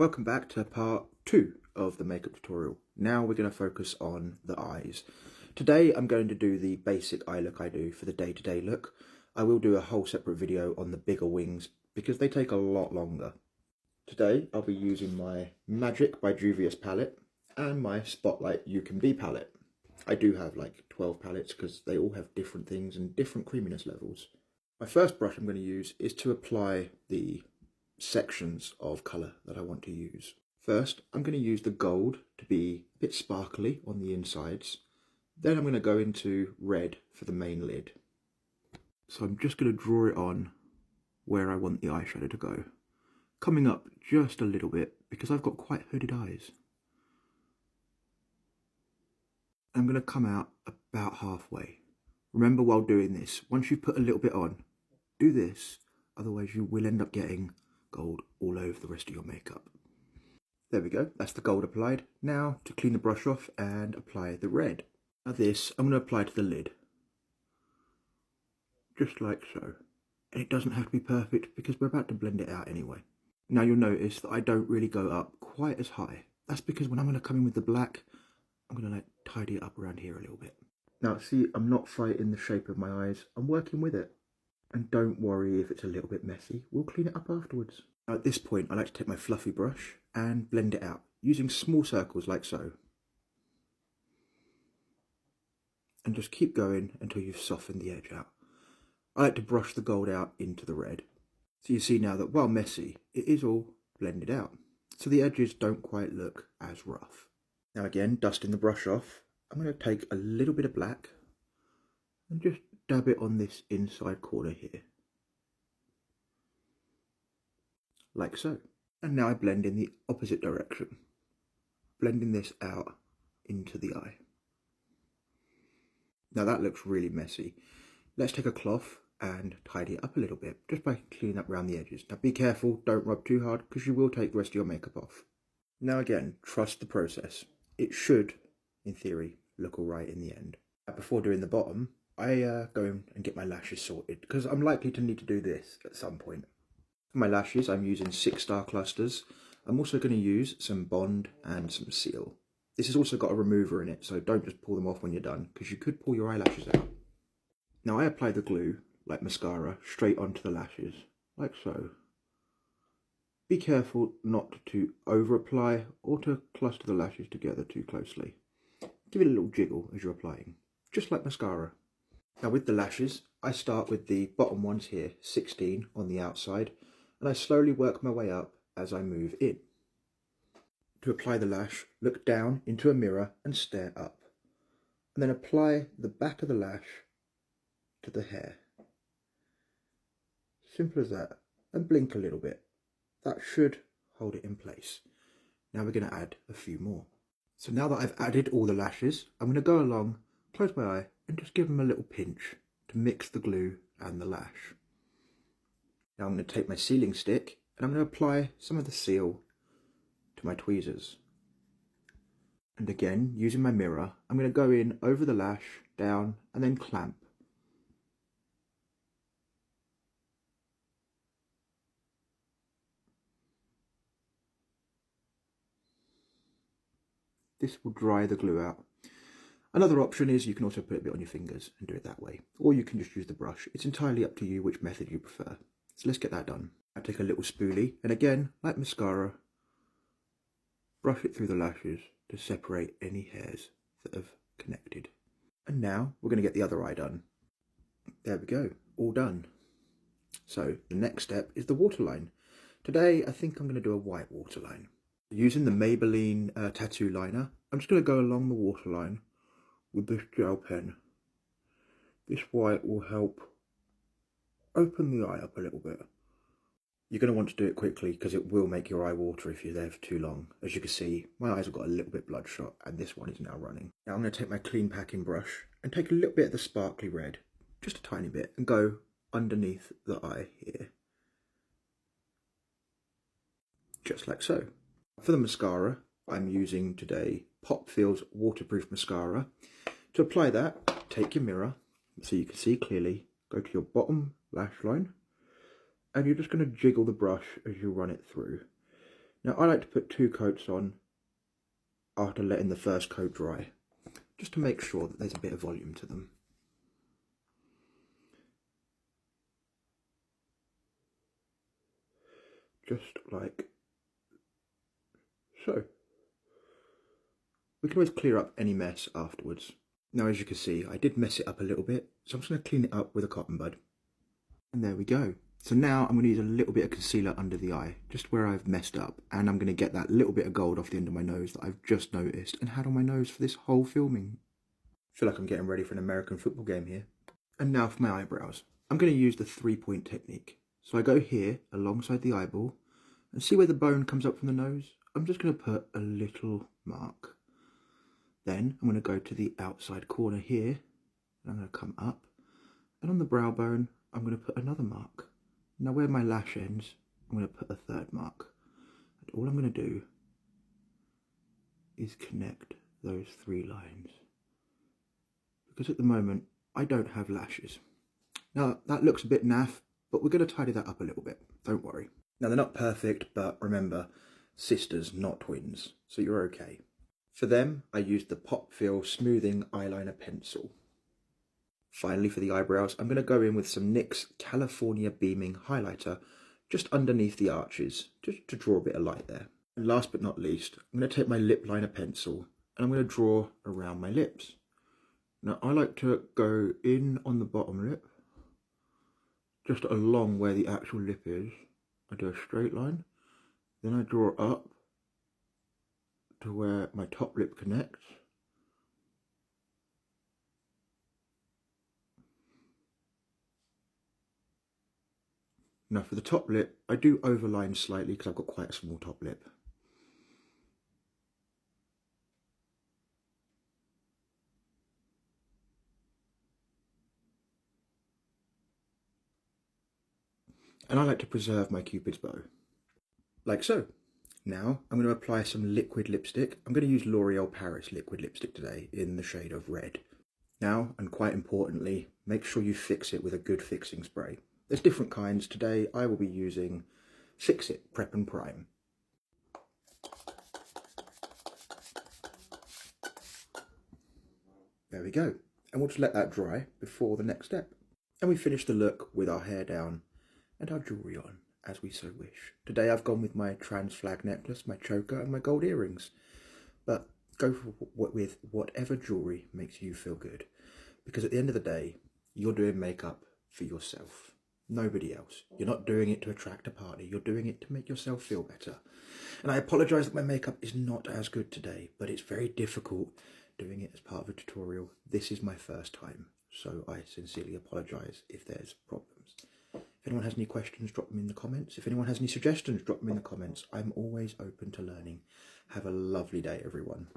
Welcome back to part 2 of the makeup tutorial. Now we're going to focus on the eyes. Today I'm going to do the basic eye look I do for the day-to-day look. I will do a whole separate video on the bigger wings because they take a lot longer. Today I'll be using my Magic by Juvia's palette and my Spotlight You Can Be palette. I do have like 12 palettes because they all have different things and different creaminess levels. My first brush I'm going to use is to apply the sections of colour that I want to use. First, I'm going to use the gold to be a bit sparkly on the insides. Then I'm going to go into red for the main lid. So I'm just going to draw it on where I want the eyeshadow to go. Coming up just a little bit because I've got quite hooded eyes. I'm going to come out about halfway. Remember, while doing this, once you've put a little bit on, do this, otherwise you will end up getting gold all over the rest of your makeup. There we go, that's the gold applied. Now to clean the brush off and apply the red. Now this I'm going to apply to the lid. Just like so. And it doesn't have to be perfect because we're about to blend it out anyway. Now you'll notice that I don't really go up quite as high. That's because when I'm going to come in with the black, I'm going to like tidy it up around here a little bit. Now see, I'm not fighting the shape of my eyes, I'm working with it. And don't worry if it's a little bit messy, we'll clean it up afterwards. Now at this point I like to take my fluffy brush and blend it out, using small circles like so. And just keep going until you've softened the edge out. I like to brush the gold out into the red. So you see now that while messy, it is all blended out. So the edges don't quite look as rough. Now again, dusting the brush off, I'm going to take a little bit of black and just dab it on this inside corner here. Like so. And now I blend in the opposite direction, blending this out into the eye. Now that looks really messy. Let's take a cloth and tidy it up a little bit, just by cleaning up around the edges. Now be careful, don't rub too hard because you will take the rest of your makeup off. Now again, trust the process. It should, in theory, look alright in the end. Before doing the bottom, I go in and get my lashes sorted because I'm likely to need to do this at some point. For my lashes, I'm using 6-star clusters. I'm also going to use some Bond and some Seal. This has also got a remover in it, so don't just pull them off when you're done because you could pull your eyelashes out. Now I apply the glue, like mascara, straight onto the lashes, like so. Be careful not to over apply or to cluster the lashes together too closely. Give it a little jiggle as you're applying, just like mascara. Now with the lashes, I start with the bottom ones here, 16 on the outside, and I slowly work my way up as I move in. To apply the lash, look down into a mirror and stare up, and then apply the back of the lash to the hair. Simple as that, and blink a little bit. That should hold it in place. Now we're going to add a few more. So now that I've added all the lashes, I'm going to go along, close my eye, and just give them a little pinch to mix the glue and the lash. Now I'm going to take my sealing stick and I'm going to apply some of the seal to my tweezers. And again, using my mirror, I'm going to go in over the lash, down, and then clamp. This will dry the glue out. Another option is you can also put a bit on your fingers and do it that way. Or you can just use the brush. It's entirely up to you which method you prefer. So let's get that done. I take a little spoolie and again, like mascara, brush it through the lashes to separate any hairs that have connected. And now we're going to get the other eye done. There we go, all done. So the next step is the waterline. Today I think I'm going to do a white waterline. Using the Maybelline tattoo liner, I'm just going to go along the waterline with this gel pen. This white will help open the eye up a little bit. You're going to want to do it quickly because it will make your eye water if you're there for too long. As you can see, my eyes have got a little bit bloodshot and this one is now running. Now I'm going to take my clean packing brush and take a little bit of the sparkly red, just a tiny bit, and go underneath the eye here. Just like so. For the mascara, I'm using today Pop Field's Waterproof Mascara. To apply that, take your mirror so you can see clearly, go to your bottom lash line, and you're just going to jiggle the brush as you run it through. Now I like to put 2 coats on after letting the first coat dry, just to make sure that there's a bit of volume to them. Just like so. We can always clear up any mess afterwards. Now as you can see, I did mess it up a little bit, so I'm just going to clean it up with a cotton bud. And there we go. So now I'm going to use a little bit of concealer under the eye, just where I've messed up, and I'm going to get that little bit of gold off the end of my nose that I've just noticed and had on my nose for this whole filming. I feel like I'm getting ready for an American football game here. And now for my eyebrows. I'm going to use the 3-point technique. So I go here alongside the eyeball, and see where the bone comes up from the nose? I'm just going to put a little mark. Then I'm going to go to the outside corner here, and I'm going to come up, and on the brow bone I'm going to put another mark. Now where my lash ends, I'm going to put a 3rd mark. And all I'm going to do is connect those 3 lines. Because at the moment, I don't have lashes. Now that looks a bit naff, but we're going to tidy that up a little bit, don't worry. Now they're not perfect, but remember, sisters, not twins, so you're okay. For them, I used the Pop Feel Smoothing Eyeliner Pencil. Finally, for the eyebrows, I'm going to go in with some NYX California Beaming Highlighter just underneath the arches, just to draw a bit of light there. And last but not least, I'm going to take my lip liner pencil and I'm going to draw around my lips. Now, I like to go in on the bottom lip, just along where the actual lip is. I do a straight line, then I draw up to where my top lip connects. Now for the top lip, I do overline slightly because I've got quite a small top lip. And I like to preserve my Cupid's bow, like so. Now I'm going to apply some liquid lipstick. I'm going to use L'Oreal Paris liquid lipstick today in the shade of red. Now, and quite importantly, make sure you fix it with a good fixing spray. There's different kinds. Today I will be using Fix It Prep and Prime. There we go. And we'll just let that dry before the next step. And we finish the look with our hair down and our jewellery on, as we so wish. Today I've gone with my trans flag necklace, my choker and my gold earrings. But go with whatever jewellery makes you feel good. Because at the end of the day, you're doing makeup for yourself. Nobody else. You're not doing it to attract a party. You're doing it to make yourself feel better. And I apologise that my makeup is not as good today, but it's very difficult doing it as part of a tutorial. This is my first time, so I sincerely apologise if there's problems. If anyone has any questions, drop them in the comments. If anyone has any suggestions, drop them in the comments. I'm always open to learning. Have a lovely day, everyone.